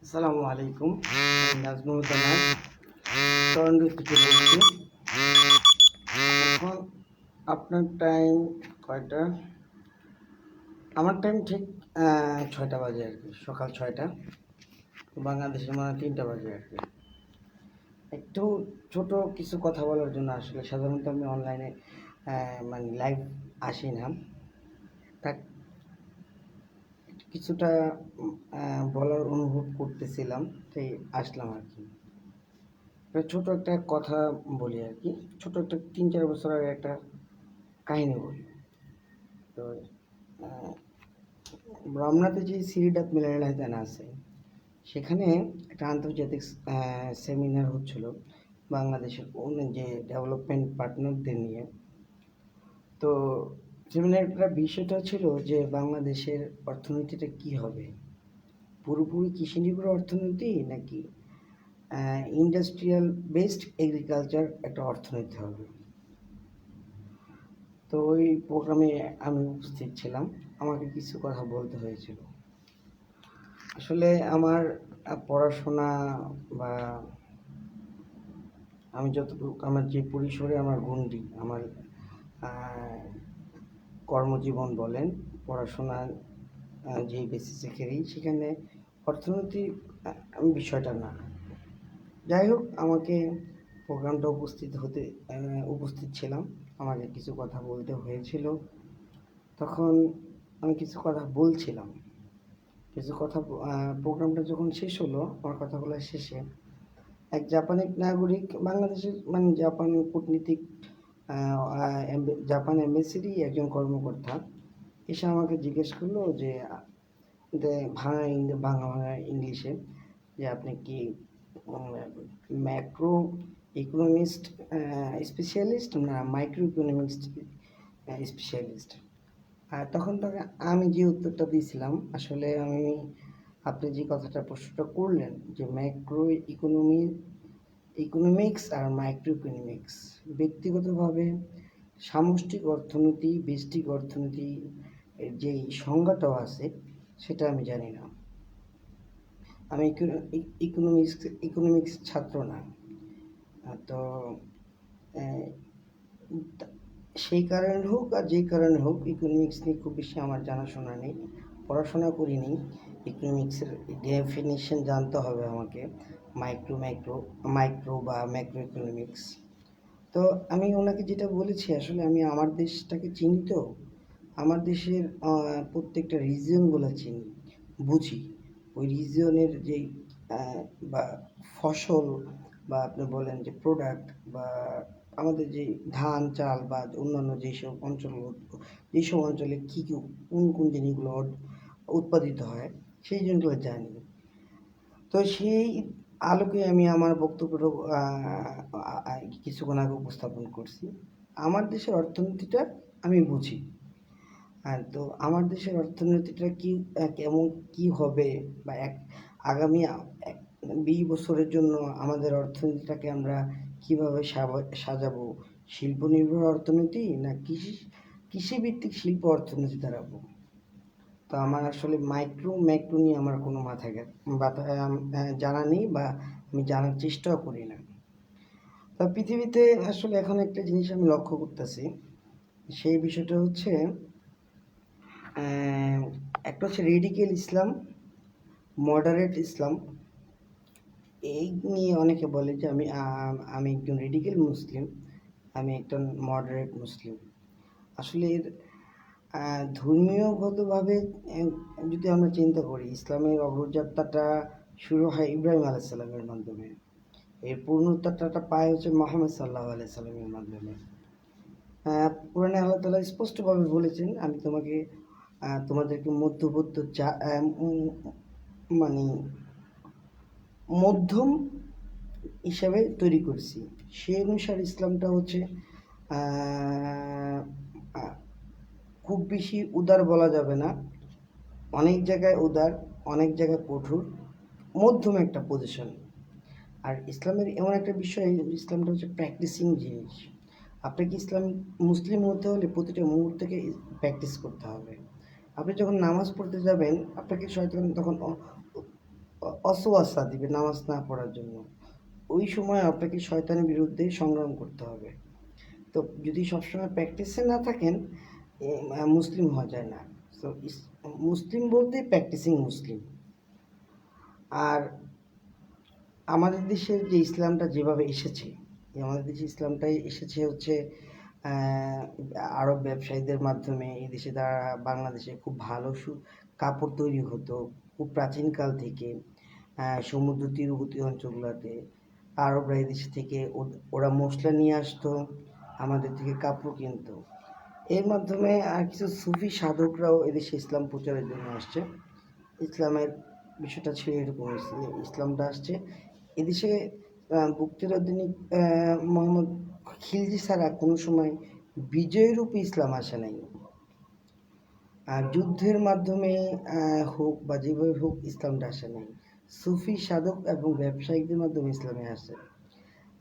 আসসালামু আলাইকুম। আমি নাজমুল জামান টরন্টো থেকে বলছি। এখন আপনার টাইম কয়টা? আমার টাইম ঠিক 6টা বাজে আর কি, সকাল 6টা। বাংলাদেশের মানে 3টা বাজে আর কি। একটু ছোট কিছু কথা বলার জন্য আসলে সাধারণত আমি অনলাইনে মানে লাইভ আসি না। তা কিছুটা বলার অনুভব করতেছিলাম, তাই আসলাম আর কি। ছোট একটা কথা বলি আর কি। ছোট একটা 3-4 বছর আগে একটা কাহিনী বলি। তো আহ, রমনাতে যে সিরিডাপ মিলনায়তন আছে, সেখানে একটা আন্তর্জাতিক সেমিনার হচ্ছিল বাংলাদেশের অন্য যে ডেভেলপমেন্ট পার্টনারদের নিয়ে। তো সেমিনারটার বিষয়টা ছিল যে বাংলাদেশের অর্থনীতিটা কি হবে, পুরোপুরি কৃষি নির্ভর অর্থনীতি নাকি ইন্ডাস্ট্রিয়াল বেসড এগ্রিকালচার একটা অর্থনীতি হবে। তো ওই প্রোগ্রামে আমি উপস্থিত ছিলাম, আমাকে কিছু কথা বলতে হয়েছিল। আসলে আমার পড়াশোনা বা আমি যতটুকু আমার যে পরিসরে আমার গণ্ডি, আমার কর্মজীবন বলেন, পড়াশোনার যে বেসিসে করি, সেখানে অর্থনীতি বিষয়টা না। যাই হোক, আমাকে প্রোগ্রামটা উপস্থিত ছিলাম, আমাকে কিছু কথা বলতে হয়েছিল। তখন আমি কিছু কথা বলছিলাম, কিছু কথা। প্রোগ্রামটা যখন শেষ হলো, আমার কথাগুলো শেষে এক জাপানি নাগরিক, বাংলাদেশের মানে জাপান কূটনীতিক, জাপান এম্বাসিরই একজন কর্মকর্তা এসে আমাকে জিজ্ঞেস করলো যে ভাঙা ভাঙা ইংলিশে, যে আপনি কি ম্যাক্রো ইকোনমিস্ট স্পেশালিস্ট না মাইক্রো ইকোনমিক্স স্পেশালিস্ট। আর তখন তাকে আমি যে উত্তরটা দিয়েছিলাম, আসলে আপনি যে প্রশ্নটা করলেন যে ম্যাক্রো ইকোনমিক্স আর মাইক্রো ইকোনমিক্স, ব্যক্তিগতভাবে সামষ্টিক অর্থনীতি ব্যষ্টিক অর্থনীতি এর যেই সংজ্ঞাটাও আছে, সেটা আমি জানি না। আমি ইকোনমিক্স ছাত্র না। তো আহ, সেই কারণে হোক আর যেই কারণে হোক, ইকোনমিক্স নিয়ে খুব বেশি আমার জানাশোনা নেই, পড়াশোনা করিনি। ইকোনমিক্সের ডেফিনিশন জানতে হবে আমাকে, মাইক্রো বা ম্যাক্রো ইকোনমিক্স। তো আমি ওনাকে যেটা বলেছি, আসলে আমি আমার দেশটাকে চিনি, তো আমার দেশের প্রত্যেকটা রিজিয়নগুলো চিনি, বুঝি। ওই রিজিয়নের যেই বা ফসল, বা আপনি বলেন যে প্রোডাক্ট, বা আমাদের যে ধান চাল বা অন্যান্য যেসব অঞ্চলে কী কী কোন কোন জিনিসগুলো উৎপাদিত হয়, সেই জিনিসগুলো জানি। তো সেই আলোকে আমি আমার বক্তব্যটা কিছুক্ষণ আগে উপস্থাপন করছি। আমার দেশের অর্থনীতিটা আমি বুঝি। তো আমার দেশের অর্থনীতিটা কেমন কি হবে, বা আগামী 20 বছরের জন্য আমাদের অর্থনীতিটাকে আমরা কিভাবে সাজাবো, শিল্প নির্ভর অর্থনীতি না কৃষিভিত্তিক শিল্প অর্থনীতি দাঁড়াবো। তো আমার আসলে ম্যাক্রো নিয়ে আমার কোনো জানা নেই, বা আমি জানার চেষ্টাও করি না। তা পৃথিবীতে আসলে এখন একটা জিনিস আমি লক্ষ্য করতেছি, সেই বিষয়টা হচ্ছে একটা হচ্ছে রেডিক্যাল ইসলাম, মডারেট ইসলাম। এই নিয়ে অনেকে বলে যে আমি একজন রেডিক্যাল মুসলিম, আমি একজন মডারেট মুসলিম। আসলে এর ধর্মীয়গতভাবে যদি আমরা চিন্তা করি, ইসলামের অগ্রযাত্রাটা শুরু হয় ইব্রাহিম আলাইসাল্লামের মাধ্যমে, এর পূর্ণতাটা পায় হচ্ছে মোহাম্মদ সাল্লাহ আলাইসাল্লামের মাধ্যমে। কোরআনে আল্লাহ তাআলা স্পষ্টভাবে বলেছেন, আমি তোমাদেরকে মানে মধ্যম হিসাবে তৈরি করছি। সেই অনুসারে ইসলামটা হচ্ছে খুব বেশি উদার বলা যাবে না, অনেক জায়গায় উদার, অনেক জায়গায় কঠোর, মধ্যম একটা পজিশন। আর ইসলামের এমন একটা বিষয়, ইসলামটা হচ্ছে প্র্যাকটিসিং জিনিস। আপনাকে মুসলিম হতে হলে প্রতিটা মুহূর্তকে প্র্যাকটিস করতে হবে। আপনি যখন নামাজ পড়তে যাবেন, আপনাকে শয়তান তখন অসওয়াসা দিবে নামাজ না পড়ার জন্য। ওই সময় আপনাকে শয়তানের বিরুদ্ধে সংগ্রাম করতে হবে। তো যদি সবসময় প্র্যাকটিসে না থাকেন, মুসলিম হওয়া যায় না। সো মুসলিম বলতে প্র্যাকটিসিং মুসলিম। আর আমাদের দেশের যে ইসলামটা যেভাবে এসেছে, আমাদের দেশে ইসলামটাই এসেছে হচ্ছে আহ, আরব ব্যবসায়ীদের মাধ্যমে। এই দেশে তারা বাংলাদেশে খুব ভালো কাপড় তৈরি হতো খুব প্রাচীনকাল থেকে। সমুদ্র তীরবর্তী অঞ্চলগুলোতে আরবরা এই দেশ থেকে ওরা মশলা নিয়ে আসতো, আমাদের থেকে কাপড় কিনতো। এর মাধ্যমে আর কিছু সুফি সাধকরাও এদেশে ইসলাম প্রচারের জন্য আসছে। ইসলামের বিষয়টা ছিল এরকম, ইসলামটা আসছে এদেশে বক্তিরউদ্দিন মোহাম্মদ খিলজি ছাড়া কোনো সময় বিজয়রূপী ইসলাম আসে নাই। যুদ্ধের মাধ্যমে হোক বা যেভাবে হোক ইসলামটা আসে নাই। সুফি সাধক এবং ব্যবসায়িকদের মাধ্যমে ইসলামে আসে।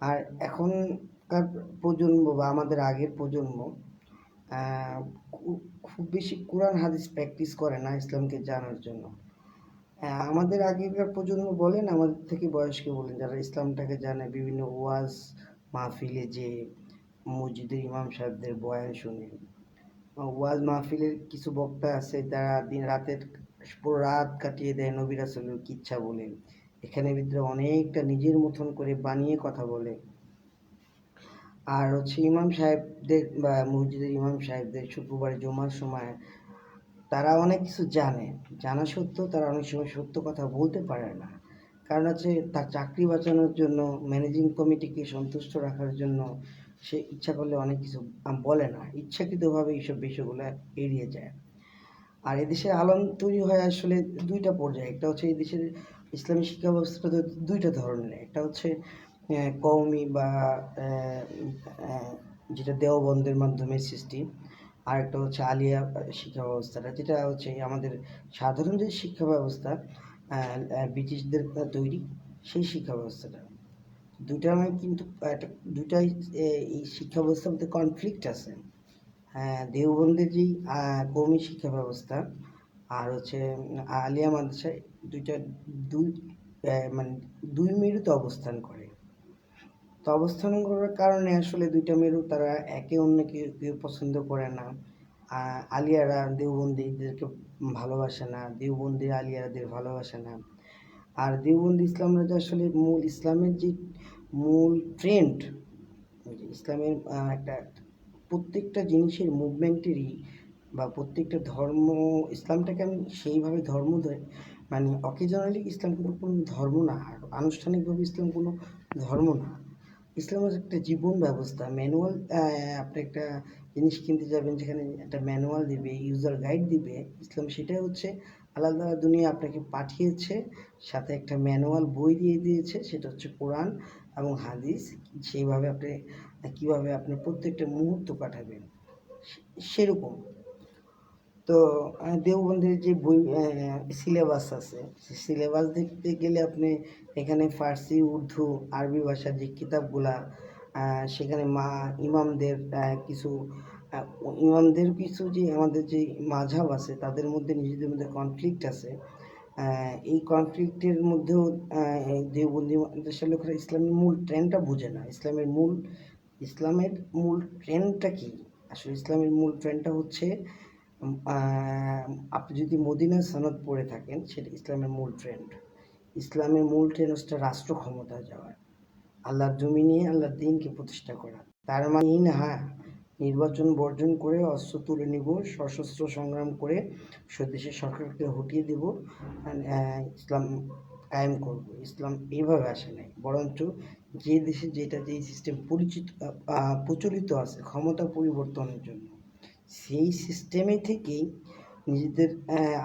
আর এখনকার প্রজন্ম বা আমাদের আগের প্রজন্ম খুব বেশি কোরআন হাদিস প্র্যাকটিস করে না ইসলামকে জানার জন্য। আমাদের আগেকার প্রজন্ম বলেন, আমাদের থেকে বয়স্ক বলেন, যারা ইসলামটাকে জানে, বিভিন্ন ওয়াজ মাহফিলে যে মসজিদের ইমাম সাহেবদের বয়ান শুনে, ওয়াজ মাহফিলের কিছু বক্তা আছে যারা দিন রাতের পুরো রাত কাটিয়ে দেয় নবী রাসূলের কিচ্ছা বলে, এখানে ভিতরে অনেকটা নিজের মতন করে বানিয়ে কথা বলে। আর হচ্ছে ইমাম সাহেবদের বা মসজিদের ইমাম সাহেবদের শুক্রবার জুমার সময় তারা অনেক কিছু জানে, জানা সত্ত্বেও তারা অনেক সময় সত্য কথা বলতে পারে না। কারণ হচ্ছে তার চাকরি বাঁচানোর জন্য, ম্যানেজিং কমিটিকে সন্তুষ্ট রাখার জন্য সে ইচ্ছা করলে অনেক কিছু বলে না, ইচ্ছাকৃতভাবে এইসব বিষয়গুলো এড়িয়ে যায়। আর এদেশের আলম তৈরি হয় আসলে দুইটা পর্যায়ে। একটা হচ্ছে এই দেশের ইসলামী শিক্ষা ব্যবস্থাটা দুইটা ধরনের। একটা হচ্ছে কওমি বা যেটা দেওবন্দের মাধ্যমে সৃষ্টি, আর একটা হচ্ছে আলিয়া শিক্ষা ব্যবস্থাটা, যেটা হচ্ছে আমাদের সাধারণ যে শিক্ষা ব্যবস্থা ব্রিটিশদের তৈরি, সেই শিক্ষা ব্যবস্থাটা। দুইটার মানে কিন্তু একটা দুইটাই এই শিক্ষা ব্যবস্থার মধ্যে কনফ্লিক্ট আছে। হ্যাঁ, দেওবন্দের যেই কওমি শিক্ষা ব্যবস্থা আর হচ্ছে আলিয়া মাদ্রাসায়, দুইটা দুই মানে দুই মেরুতে অবস্থান করে। তো অবস্থান করার কারণে আসলে দুইটা মেরু তারা একে অন্যকে কেউ পছন্দ করে না। আলিয়ারা দেওবন্দিদেরকে ভালোবাসে না, দেওবন্দি আলিয়াদের ভালোবাসে না। আর দেওবন্দি ইসলামরা যে আসলে মূল ইসলামের যে মূল ট্রেন্ড, ইসলামের একটা প্রত্যেকটা জিনিসের মুভমেন্টেরই বা প্রত্যেকটা ধর্ম, ইসলামটাকে আমি সেইভাবে ধর্ম মানে অকেজনালি ইসলাম কোনো ধর্ম না, আনুষ্ঠানিকভাবে ইসলাম কোনো ধর্ম না। ইসলাম হচ্ছে একটা জীবন ব্যবস্থা, ম্যানুয়াল। আপনি একটা জিনিস কিনতে যাবেন, যেখানে একটা ম্যানুয়াল দিবে, ইউজার গাইড দিবে, ইসলাম সেটাই হচ্ছে আল্লাহ তাআলা দুনিয়া আপনাকে পাঠিয়েছে, সাথে একটা ম্যানুয়াল বই দিয়ে দিয়েছে, সেটা হচ্ছে কোরআন এবং হাদিস। সেইভাবে আপনি কীভাবে আপনি প্রত্যেকটা মুহূর্ত কাটাবেন সেরকম। তো দেওবন্দের যে বই সিলেবাস আছে, সেই সিলেবাস দেখতে গেলে আপনি এখানে ফার্সি, উর্দু, আরবি ভাষার যে কিতাবগুলা, সেখানে ইমামদের কিছু আহ, ইমামদের কিছু যে আমাদের যে মাঝহাব আছে তাদের মধ্যে নিজেদের মধ্যে কনফ্লিক্ট আছে। এই কনফ্লিক্টের মধ্যেও এই দেওবন্দি মাদ্রাসার লোকেরা ইসলামের মূল ট্রেন্ডটা বোঝে না। ইসলামের মূল ট্রেন্ডটা কি? আসলে ইসলামের মূল ট্রেন্ডটা হচ্ছে আপনি যদি মদিনার সনদ পড়ে থাকেন, সেটা ইসলামের মূল ট্রেন্ড। ইসলামের মূল ট্রেন্ড হচ্ছে রাষ্ট্র ক্ষমতায় যাওয়া, আল্লাহর জমিনে আল্লাহর দ্বীনকে প্রতিষ্ঠা করা। তার মানে এই না, হ্যাঁ, নির্বাচন বর্জন করে অস্ত্র তুলে নিব, সশস্ত্র সংগ্রাম করে দেশের সরকারকে হটিয়ে দেব, ইসলাম কায়েম করব। ইসলাম এইভাবে আসে নাই, বরঞ্চ যে দেশে যেটা যেই সিস্টেম প্রচলিত আছে ক্ষমতা পরিবর্তনের জন্য, সেই সিস্টেমে থেকেই নিজেদের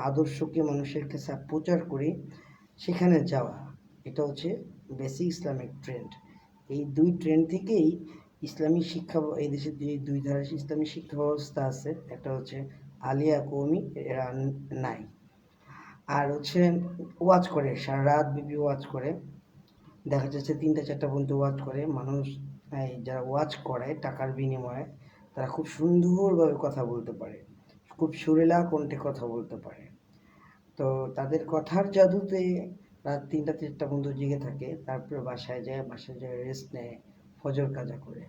আদর্শকে মানুষের কাছে প্রচার করে সেখানে যাওয়া। এটা হচ্ছে বেসিক ইসলামিক ট্রেন্ড। এই দুই ট্রেন্ড থেকেই ইসলামী শিক্ষা, এই দেশের যে দুই ধারার ইসলামী শিক্ষা ব্যবস্থা আছে, একটা হচ্ছে আলিয়া, কওমি, এরা নাই। আর হচ্ছে ওয়াজ করে, সারা রাত ব্যাপী ওয়াজ করে, দেখা যাচ্ছে 3টা 4টা পর্যন্ত ওয়াজ করে মানুষ। যারা ওয়াজ করে টাকার বিনিময়ে, তারা খুব সুন্দরভাবে কথা বলতে পারে, খুব সুরেলা কণ্ঠে কথা বলতে পারে। তো তাদের কথার জাদুতে রাত 3টা 4টা পর্যন্ত জেগে থাকে, তারপরে বাসায় যায় রেস্ট নেয়, ফজর কাজা করে।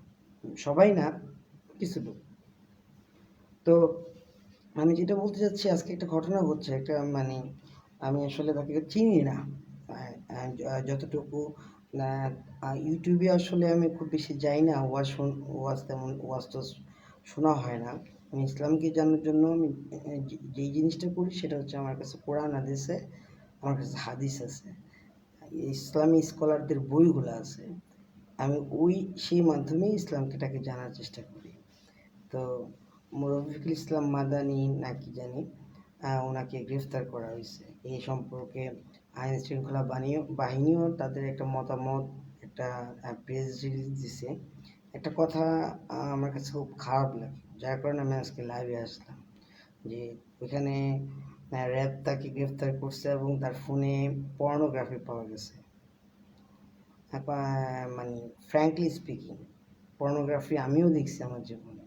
সবাই না, কিছু লোক। তো আমি যেটা বলতে চাচ্ছি, আজকে একটা ঘটনা ঘটছে, একটা মানে আমি আসলে তাকে চিনি না। যতটুকু ইউটিউবে আসলে আমি খুব বেশি যাই না, ওয়াজ তো শোনা হয় না। আমি ইসলামকে জানার জন্য আমি যেই জিনিসটা করি সেটা হচ্ছে, আমার কাছে কোরআন হাদিসে, আমার কাছে হাদিস আছে, ইসলামী স্কলারদের বইগুলো আছে। আমি সেই মাধ্যমেই ইসলামকেটাকে জানার চেষ্টা করি। তো রফিকুল ইসলাম মাদানি নাকি জানি, ওনাকে গ্রেফতার করা হয়েছে। এই সম্পর্কে আইন শৃঙ্খলা বাহিনীও তাদের একটা মতামত, একটা প্রেস রিলিজ দিছে। একটা কথা আমার কাছে খুব খারাপ লাগে, যার কারণে আমি আজকে লাইভে আসলাম, যে ওইখানে র্যাব তাকে গ্রেফতার করছে এবং তার ফোনে পর্নোগ্রাফি পাওয়া গেছে। মানে ফ্র্যাঙ্কলি স্পিকিং, পর্নোগ্রাফি আমিও দেখছি আমার জীবনে।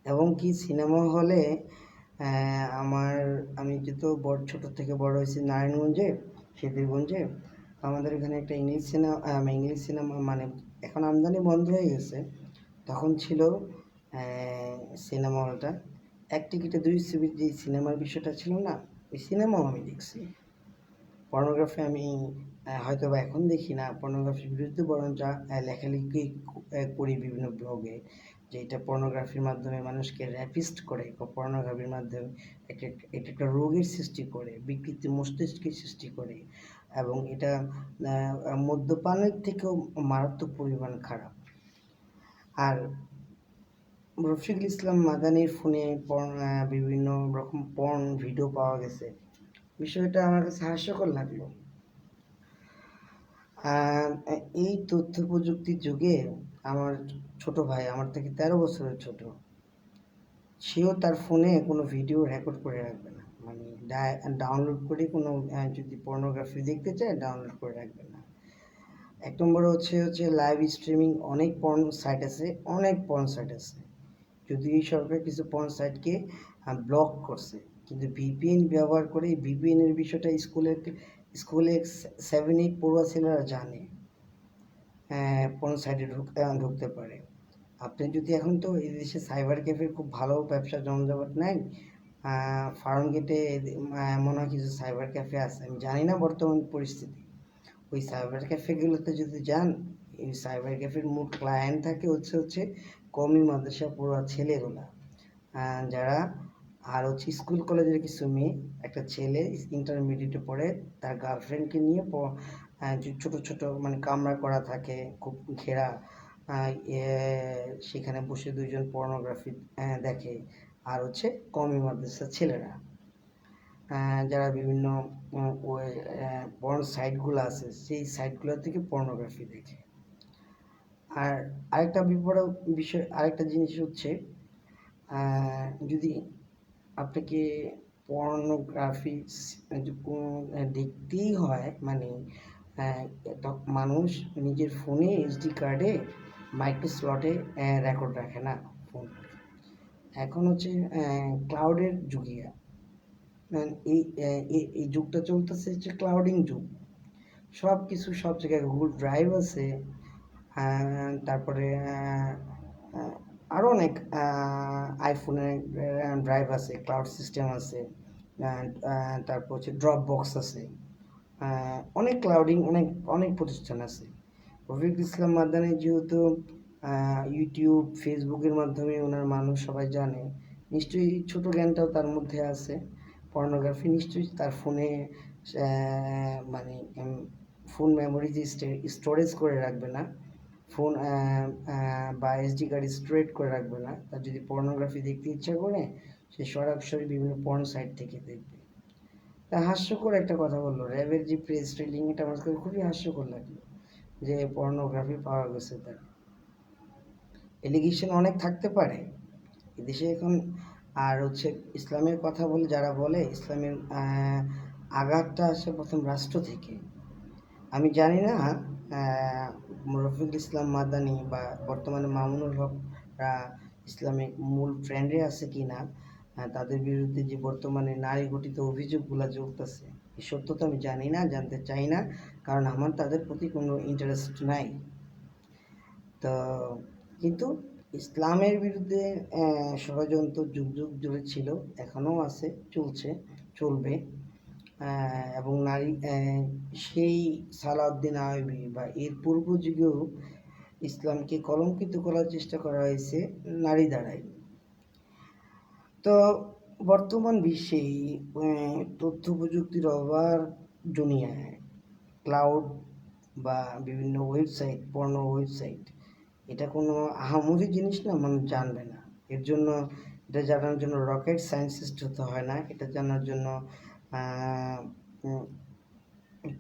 এবং কি সিনেমা হলে আমি যেহেতু ছোট থেকে বড় হয়েছি নারায়ণগঞ্জে, সিদ্ধিরগঞ্জে। আমাদের এখানে একটা ইংলিশ সিনেমা মানে এখন আমদানি বন্ধ হয়ে গেছে, তখন ছিল সিনেমা হলটা, এক টিকিটে 2 ছবি, যে সিনেমার বিষয়টা ছিল না, ওই সিনেমাও আমি দেখছি। পর্নোগ্রাফি আমি হয়তো বা এখন দেখি না, পর্নোগ্রাফির বিরুদ্ধে বরং যা লেখালেখি করি বিভিন্ন ব্লগে, যে এটা পর্নোগ্রাফির মাধ্যমে মানুষকে র্যাপিস্ট করে, পর্নোগ্রাফির মাধ্যমে এটা এটা একটা রোগের সৃষ্টি করে, বিকৃতি মস্তিষ্কের সৃষ্টি করে, এবং এটা মদ্যপানের থেকেও মারাত্মক পরিমাণ খারাপ। আর রফিকুল ইসলাম মাদানির ফোনে বিভিন্ন রকম পর্ন ভিডিও পাওয়া গেছে, বিষয়টা আমার কাছে হাস্যকর লাগলো। এই তথ্য প্রযুক্তির যুগে আমার ছোট ভাই, আমার থেকে 13 বছরের ছোট, সেও তার ফোনে কোনো ভিডিও রেকর্ড করে রাখবে না, মানে ডাউনলোড করে কোনো যদি পর্নোগ্রাফি দেখতে চায় ডাউনলোড করে রাখবে না। 1 নম্বর হচ্ছে লাইভ স্ট্রিমিং, অনেক পর্ন সাইট আছে। যদিও এই সরকার কিছু পর্ন সাইটকে ব্লক করছে, কিন্তু ভিপিএন ব্যবহার করে, ভিপিএন এর বিষয়টা স্কুলে 7-8 পড়ুয়া ছেলেরা জানে কোন সাইটে ঢুকতে পারে। আপনি যদি এখন তো এই দেশে সাইবার ক্যাফের খুব ভালো ব্যবসা জমজমাট নাই। ফার্ম গেটে মনে হয় কিছু সাইবার ক্যাফে আছে, আমি জানি না বর্তমান পরিস্থিতি। ওই সাইবার ক্যাফেগুলোতে যদি যান, এই সাইবার ক্যাফের মূল ক্লায়েন্ট থাকে হচ্ছে কওমি মাদ্রাসা পড়ুয়া ছেলেগুলা, যারা, আর স্কুল কলেজের কিছু মেয়ে। একটা ছেলে ইন্টারমিডিয়েটে পড়ে, তার গার্লফ্রেন্ডকে নিয়ে ছোট ছোট মানে কামরা করা থাকে, খুব ঘেরা, সেখানে বসে দুইজন পর্নোগ্রাফি দেখে। আর কওমি মাদ্রাসার ছেলেরা, যারা বিভিন্ন পর্ন সাইটগুলো আছে, সেই সাইটগুলো থেকে পর্নোগ্রাফি দেখে। আর আরেকটা জিনিস হচ্ছে, যদি আপনাকে পর্নোগ্রাফি দেখতেই হয়, মানে মানুষ নিজের ফোনে এইচডি কার্ডে মাইক্রো স্লটে রেকর্ড রাখে না ফোন। এখন ক্লাউডের যুগে, এই এই যুগটা চলতেছে ক্লাউডিং যুগ। সব কিছু সব জায়গায় গুগল ড্রাইভ আছে, তারপরে আরও অনেক আইফোনের ড্রাইভ আছে, ক্লাউড সিস্টেম আছে, তারপর ড্রপ বক্স আছে, অনেক ক্লাউডিং অনেক অনেক প্রতিষ্ঠান আছে। রফিকুল ইসলাম মাদানি যেহেতু ইউটিউব ফেসবুকের মাধ্যমে ওনার মানুষ সবাই জানে, নিশ্চয়ই ছোট জ্ঞানটাও তার মধ্যে আছে। পর্নোগ্রাফি নিশ্চয়ই তার ফোনে মানে ফোন মেমোরি যে স্টোরেজ করে রাখবে না, ফোন বা এসডি কার্ড স্টোরেজ করে রাখবে না। তার যদি পর্নোগ্রাফি দেখতে ইচ্ছা করে, সে সরাসরি বিভিন্ন পর্ন সাইট থেকে দেখবে। তা হাস্যকর একটা কথা বললো, র্যাবের যে প্রেস রিলিং, এটা আমার কাছে খুবই হাস্যকর লাগলো, যে পর্নোগ্রাফি পাওয়া গেছে। তার এলিগেশন অনেক থাকতে পারে এদেশে এখন। আর ইসলামের কথা বলে যারা বলে, ইসলামের আঘাতটা আসে প্রথম রাষ্ট্র থেকে। আমি জানি না রফিকুল ইসলাম মাদানি বা বর্তমানে মামুনুল হকরা ইসলামিক মূল ট্রেন্ডে আছে কি না, তাদের বিরুদ্ধে যে বর্তমানে নারী গঠিত অভিযোগগুলো চলতেছে, এই সত্য তো আমি জানি না, জানতে চাই না, কারণ আমার তাদের প্রতি কোনো ইন্টারেস্ট নাই। তো কিন্তু ইসলামের বিরুদ্ধে ষড়যন্ত্র যুগ যুগ ধরে ছিল, এখনও আছে, চলছে, চলবে। এবং নারী সেই সালাউদ্দিন আইয়ুবী বা এর পূর্ব যুগেও ইসলামকে কলঙ্কিত করার চেষ্টা করা হয়েছে নারী দ্বারাই। তো বর্তমান বিশ্বে তথ্য প্রযুক্তির অবাধ দুনিয়ায় ক্লাউড বা বিভিন্ন ওয়েবসাইট, পর্ন ওয়েবসাইট, এটা কোনো আহামরি জিনিস না, মানুষ জানবে না। এর জন্য এটা জানার জন্য রকেট সায়েন্টিস্ট হতে হয় না, এটা জানার জন্য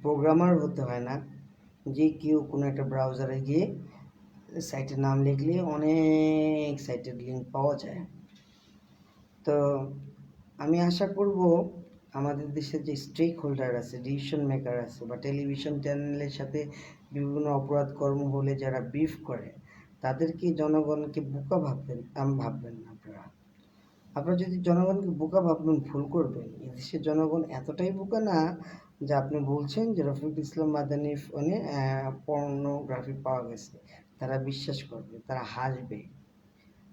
প্রোগ্রামার হতে হয় না। যে কেউ কোনো একটা ব্রাউজারে গিয়ে সাইটের নাম লিখলে অনেক সাইটের লিঙ্ক পাওয়া যায়। তো আমি আশা করব আমাদের দেশের যে স্টেক হোল্ডার আছে, ডিসিশন মেকার আছে, বা টেলিভিশন চ্যানেলের সাথে বিভিন্ন অপরাধ কর্ম হলে যারা ব্রিফ করে, তাদেরকে জনগণকে বোকা ভাববেন না। আপনারা যদি জনগণকে বোকা ভাববেন, ভুল করবেন। এদেশের জনগণ এতটাই বোকা না যে আপনি বলছেন যে রফিকুল ইসলাম মাদানির ফোনে পর্নোগ্রাফি পাওয়া গেছে, তারা বিশ্বাস করবে, তারা হাসবে।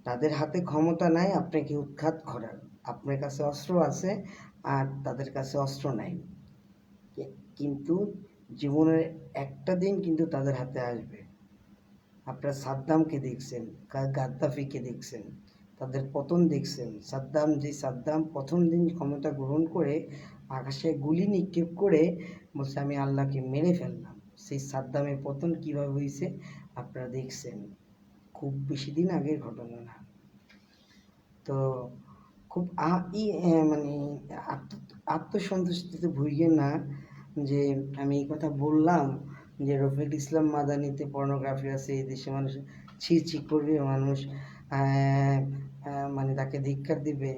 তাদের হাতে ক্ষমতা নাই আপনাকে উৎখাত করার। আপনার কাছে অস্ত্র আছে আর তাদের কাছে অস্ত্র নাই। কিন্তু জীবনের একটা দিন কিন্তু তাদের হাতে আসবে। আপনারা সাদ্দামকে দেখছেন, গাদ্দাফিকে দেখছেন, তাদের পতন দেখছেন। সাদ্দাম প্রথম দিন ক্ষমতা গ্রহণ করে আকাশে গুলি নিক্ষেপ করে বলছে আমি আল্লাহকে মেরে ফেললাম। সেই সাদ্দামের পতন কিভাবে হয়েছে আপনারা দেখছেন, খুব বেশি দিন আগের ঘটনা না। তো খুব মানে আত্মসন্তুষ্টিতে ভুগিয়ে না যে আমি এই কথা বললাম যে রফিকুল ইসলাম মাদানিতে পর্নোগ্রাফি আছে, এই দেশে মানুষ ছি করবে, মানুষ মানে তাকে ধিক্কার দিবে।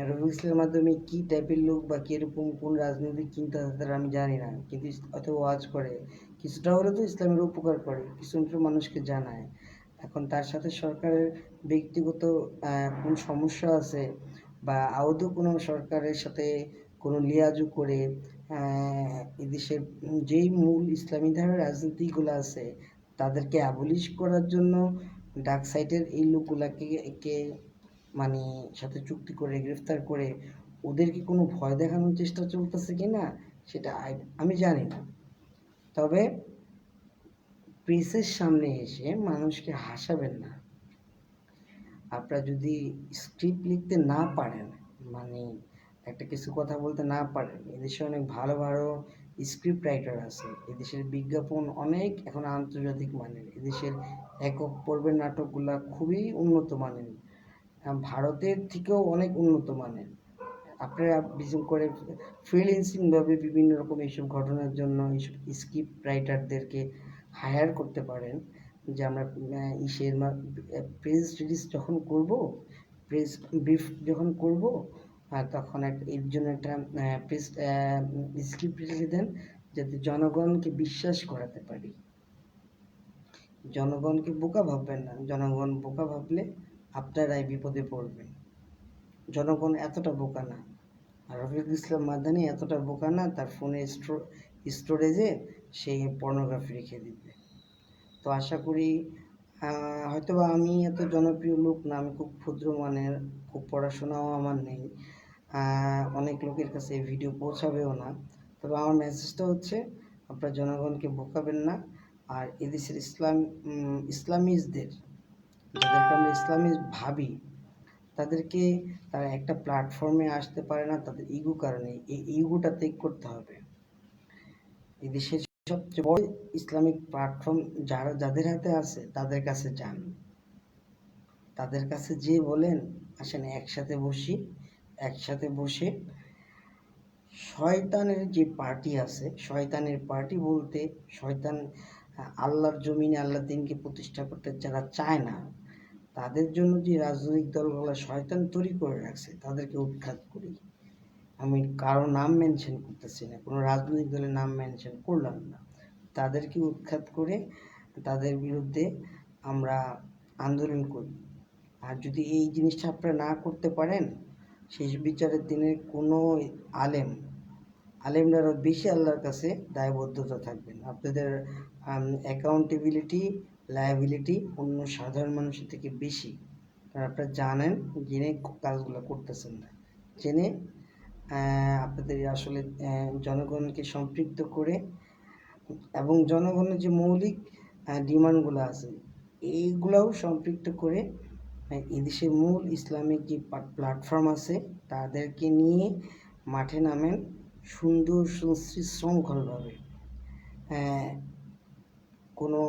রফিকুল ইসলামের মাধ্যমে কি টাইপের লোক বা কীরকম কোন রাজনৈতিক চিন্তাধারা আমি জানি না, কিন্তু অত ওয়াজ করে, কিছুটা হলেও তো ইসলামের উপকার করে, কিছু মানুষকে জানায়। এখন তার সাথে সরকারের ব্যক্তিগত কোন সমস্যা আছে বা আদৌ কোনো সরকারের সাথে কোনো লিয়াজু করে এদেশের যেই মূল ইসলামী ধারার রাজনীতিগুলো আছে তাদেরকে অ্যাবলিশ করার জন্য ডার্ক সাইটের এই লোকগুলাকে মানে সাথে চুক্তি করে গ্রেফতার করে ওদেরকে কোনো ভয় দেখানোর চেষ্টা চলতেছে কি না সেটা আমি জানি না। তবে প্রেসের সামনে এসে মানুষকে হাসাবেন না। আপনারা যদি স্ক্রিপ্ট লিখতে না পারেন, মানে একটা কিছু কথা বলতে না পারেন, এদেশে অনেক ভালো ভালো স্ক্রিপ্ট রাইটার আছে, এদেশের বিজ্ঞাপন অনেক এখন আন্তর্জাতিক মানের, এদেশের একক পর্বের নাটকগুলা খুবই উন্নত মানের, ভারতের থেকেও অনেক উন্নত মানের। আপনারা বিশেষ করে ফ্রিল্যান্সিংভাবে বিভিন্ন রকম এইসব ঘটনার জন্য এইসব স্ক্রিপ্ট রাইটারদেরকে হায়ার করতে পারেন। যে আমরা প্রেস রিলিজ যখন করব, প্রেস ব্রিফ যখন করব, তখন এর জন্য একটা প্রেস স্ক্রিপ্ট লিখে দেন, যাতে জনগণকে বিশ্বাস করাতে পারি। জনগণকে বোকা ভাববেন না, জনগণ বোকা ভাবলে আপনারাই বিপদে পড়বেন। জনগণ এতটা বোকা না, আর রফিকুল ইসলাম মাদানি এতটা বোকা না তার ফোনে স্টোরেজে সে পর্নোগ্রাফি রেখে দিবে। তো আশা করি হয়তোবা আমি এত জনপ্রিয় লোক না, আমি খুব ক্ষুদ্র মানের, খুব পড়াশোনাও আমার নেই, অনেক লোকের কাছে এই ভিডিও পৌঁছাবেও না। তবে আমার মেসেজটা হচ্ছে আপনারা জনগণকে বোকাবেন না। আর এদেশের ইসলামিস্টদের, যাদেরকে আমরা ইসলামিস্ট ভাবি, তাদেরকে তারা একটা প্ল্যাটফর্মে আসতে পারে না তাদের ইগো কারণে। এই ইগোটা ত্যাগ করতে হবে। এদেশের সবচেয়ে বড় ইসলামিক প্ল্যাটফর্ম যাদের হাতে আছে তাদের কাছে যান, তাদের কাছে যে বলেন আসেন একসাথে বসে শয়তানের যে পার্টি আছে, শয়তানের পার্টি বলতে শয়তান আল্লাহর জমিনে আল্লাহর দিনকে প্রতিষ্ঠা করতে যারা চায় না, তাদের জন্য যে রাজনৈতিক দলগুলো শয়তান তৈরি করে রাখছে তাদেরকে উৎখাত করি। আমি কারো নাম মেনশন করতেছি না, কোনো রাজনৈতিক দলের নাম মেনশন করলাম না, তাদেরকে উৎখাত করে তাদের বিরুদ্ধে আমরা আন্দোলন করি। আর যদি এই জিনিসটা আপনারা না করতে পারেন, শেষ বিচারের দিনে কোনো আলেম আলেমরা আরও বেশি আল্লাহর কাছে দায়বদ্ধতা থাকবেন। আপনাদের অ্যাকাউন্টেবিলিটি, লায়াবিলিটি অন্য সাধারণ মানুষের থেকে বেশি, কারণ আপনারা জানেন, জেনে কাজগুলো করতেছেন না, জেনে আপনাদের আসলে জনগণকে সম্পৃক্ত করে এবং জনগণের যে মৌলিক ডিমান্ডগুলো আছে এইগুলোও সম্পৃক্ত করে এদেশের মূল ইসলামিক যে প্ল্যাটফর্ম আছে তাদেরকে নিয়ে মাঠে নামেন সুন্দর সুশৃঙ্খলভাবে। কোনো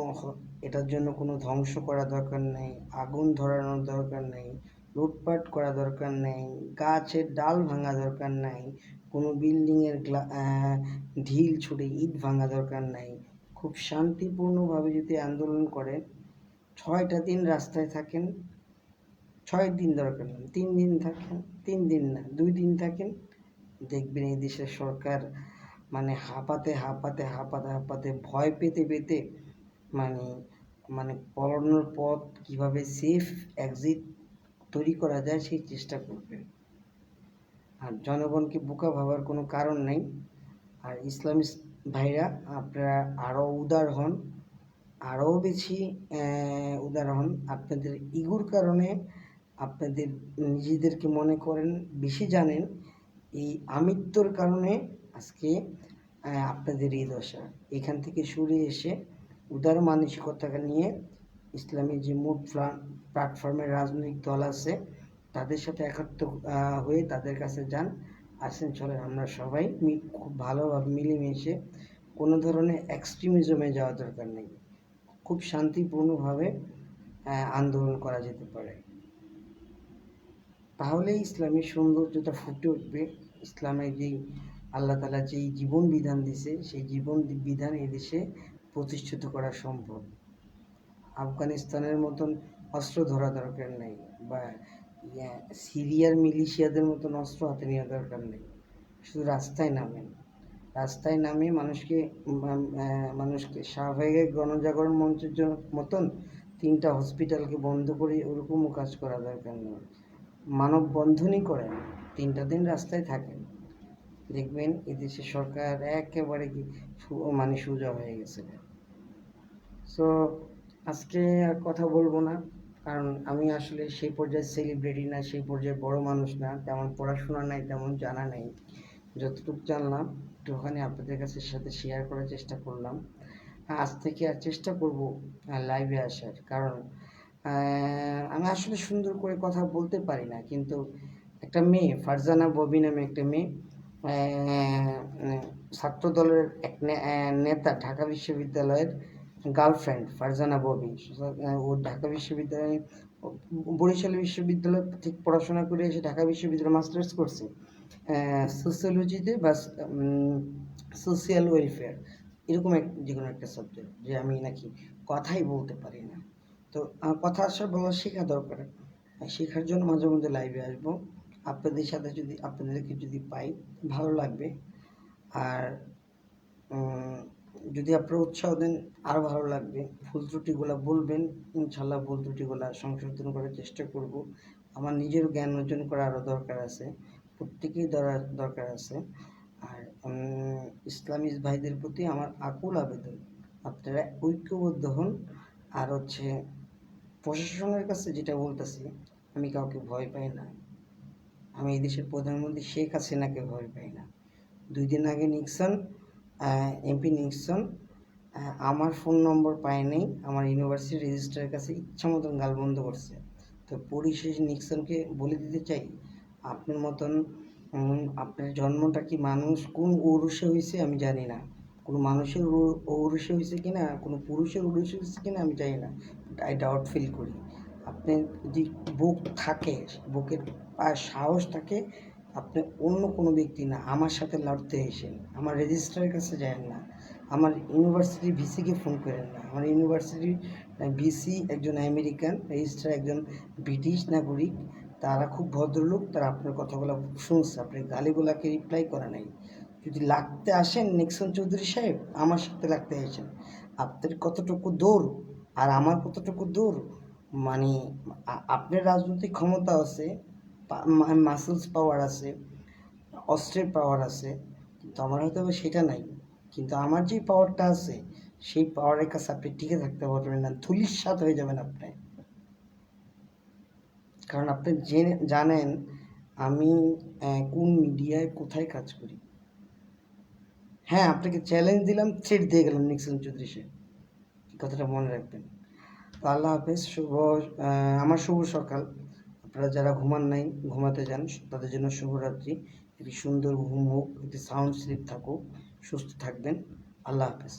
এটার জন্য কোনো ধ্বংস করা দরকার নেই, আগুন ধরানোর দরকার নেই, লুটপাট করা দরকার নেই, গাছের ডাল ভাঙা দরকার নাই, কোনো বিল্ডিংয়ের ঢিল ছুটে ইট ভাঙা দরকার নাই। খুব শান্তিপূর্ণভাবে যদি আন্দোলন করেন, 6টা দিন রাস্তায় থাকেন, 6 দিন দরকার নেই, 3 দিন থাকেন, 3 দিন না 2 দিন থাকেন, দেখবেন এই দেশের সরকার মানে হাঁপাতে ভয় পেতে মানে মানে পলানোর পথ কিভাবে সেফ এক্সিট তৈরি করা যায় সেই চেষ্টা করবে। আর জনগণকে বোকা ভাবার কোনো কারণ নেই। আর ইসলামী ভাইরা আপনারা আরও উদার হন, আরও বেশি উদার হন। আপনাদের ইগোর কারণে আপনাদের নিজেদেরকে মনে করেন বেশি জানেন, এই আমিত্বর কারণে আজকে আপনাদের এই দশা। এখান থেকে সরে এসে উদার মানসিকতাকে নিয়ে ইসলামী যে মূল প্ল্যাটফর্মের রাজনৈতিক দল আছে তাদের সাথে একাত্ম হয়ে তাদের কাছে যান, আসেন চলেন আমরা সবাই খুব ভালোভাবে মিলেমিশে, কোনো ধরনের এক্সট্রিমিজমে যাওয়া দরকার নেই, খুব শান্তিপূর্ণভাবে আন্দোলন করা যেতে পারে। তাহলে ইসলামের সৌন্দর্যটা ফুটে উঠবে। ইসলামের যেই আল্লাহ তাআলা যেই জীবন বিধান দিছে সেই জীবন বিধান এদেশে প্রতিষ্ঠিত করা সম্ভব। আফগানিস্তানের মতন অস্ত্র ধরা দরকার নেই, বা সিরিয়ার মিলিশিয়াদের মতন অস্ত্র হাতে নেওয়া দরকার নেই। শুধু রাস্তায় নামে মানুষকে শাহবাগের গণজাগরণ মঞ্চের মতন 3টা হসপিটালকে বন্ধ করে ওরকমও কাজ করা দরকার নেই। মানববন্ধনই করেন, 3টা দিন রাস্তায় থাকেন, দেখবেন এদেশের সরকার একেবারে মানে সোজা হয়ে গেছে। সো আজকে আর কথা বলবো না, কারণ আমি আসলে সেই পর্যায়ে সেলিব্রিটি না, সেই পর্যায়ে বড় মানুষ না, তেমন পড়াশোনা নাই, তেমন জানা নেই। যতটুকু জানলাম একটুখানি আপনাদের কাছে সাথে শেয়ার করার চেষ্টা করলাম। আজ থেকে আর চেষ্টা করব লাইভে আসার, কারণ আমি আসলে সুন্দর করে কথা বলতে পারি না, কিন্তু একটা মেয়ে ফারজানা ববি নামে একটা মেয়ে, ছাত্র দলের এক নেতা, ঢাকা বিশ্ববিদ্যালয়ের গার্লফ্রেন্ড ফারজানা ববি, ও ঢাকা বিশ্ববিদ্যালয়ে বরিশাল বিশ্ববিদ্যালয় থেকে পড়াশোনা করে এসে ঢাকা বিশ্ববিদ্যালয়ে মাস্টার্স করছে সোসিওলজিতে বা সোশিয়াল ওয়েলফেয়ার, এরকম যে কোনো একটা সাবজেক্ট, যে আমি নাকি কথাই বলতে পারি না। তো কথা আসা বলা শেখা দরকার, শেখার জন্য মাঝে মধ্যে লাইভে আসবো। আপনাদের সাথে যদি আপনাদেরকে যদি পাই ভালো লাগবে, আর যদি আপনারা উৎসাহ দেন আরও ভালো লাগবে। ভুল ত্রুটিগুলো বলবেন, ইনশাল্লাহ ভুল ত্রুটিগুলো সংশোধন করার চেষ্টা করব। আমার নিজের জ্ঞান অর্জন করা আরও দরকার আছে, প্রত্যেকেই দরকার আছে। আর ইসলামী ভাইদের প্রতি আমার আকুল আবেদন, আপনারা ঐক্যবদ্ধ হন। আর প্রশাসনের কাছে যেটা বলতেছি, আমি কাউকে ভয় পাই না, আমি এই দেশের প্রধানমন্ত্রী শেখ হাসিনাকে ভয় পাই না। 2 দিন আগে এমপি নিক্সন আমার ফোন নম্বর পায় নাই, আমার ইউনিভার্সিটি রেজিস্ট্রারের কাছে ইচ্ছা মতন গালবন্ধ করছে। তো পরিশেষ নিক্সনকে বলে দিতে চাই, আপনার মতন আপনার জন্মটা কি মানুষ কোন ঔরসে হয়েছে আমি জানি না, কোনো মানুষের ঔরসে হয়েছে কিনা, কোনো পুরুষের ঔরসে হয়েছে কিনা আমি জানি না, আই ডাউট ফিল করি। আপনি যদি বুক থাকে, বুকের সাহস থাকে, আপনি অন্য কোনো ব্যক্তি না, আমার সাথে লড়তে এসেন, আমার রেজিস্ট্রারের কাছে যান না, আমার ইউনিভার্সিটির ভিসিকে ফোন করেন না। আমার ইউনিভার্সিটির ভিসি একজন আমেরিকান, রেজিস্ট্রার একজন ব্রিটিশ নাগরিক, তারা খুব ভদ্রলোক, তারা আপনার কথাগুলো শুনছে, আপনার গালিগুলাকে রিপ্লাই করে নাই। যদি লাগতে আসেন নিক্সন চৌধুরী সাহেব, আমার সাথে লাগতে আসেন। আপনার কতটুকু দৌড় আর আমার কতটুকু দৌড়, মানে আপনার রাজনৈতিক ক্ষমতা আছে, মাসেলস পাওয়ার আছে, অস্ত্রের পাওয়ার আছে, কিন্তু আমার হয়তো বা সেটা নাই, কিন্তু আমার যে পাওয়ারটা আছে সেই পাওয়ারের কাছে আপনি টিকে থাকতে পারবেন না, ধূলিসাৎ হয়ে যাবেন আপনি। কারণ আপনি জেনে জানেন আমি কোন মিডিয়ায় কোথায় কাজ করি। হ্যাঁ, আপনাকে চ্যালেঞ্জ দিলাম, থ্রেট দিয়ে গেলাম নিক্সন চৌধুরী সাহেব, এই কথাটা মনে রাখবেন। তো আল্লাহ হাফেজ, আমার শুভ সকাল। আপনারা যারা ঘুমান নাই, ঘুমাতে যান, তাদের জন্য শুভরাত্রি। একটি সুন্দর ঘুম হোক, একটি সাউন্ড স্লিপ থাকুক, সুস্থ থাকবেন। আল্লাহ হাফেজ।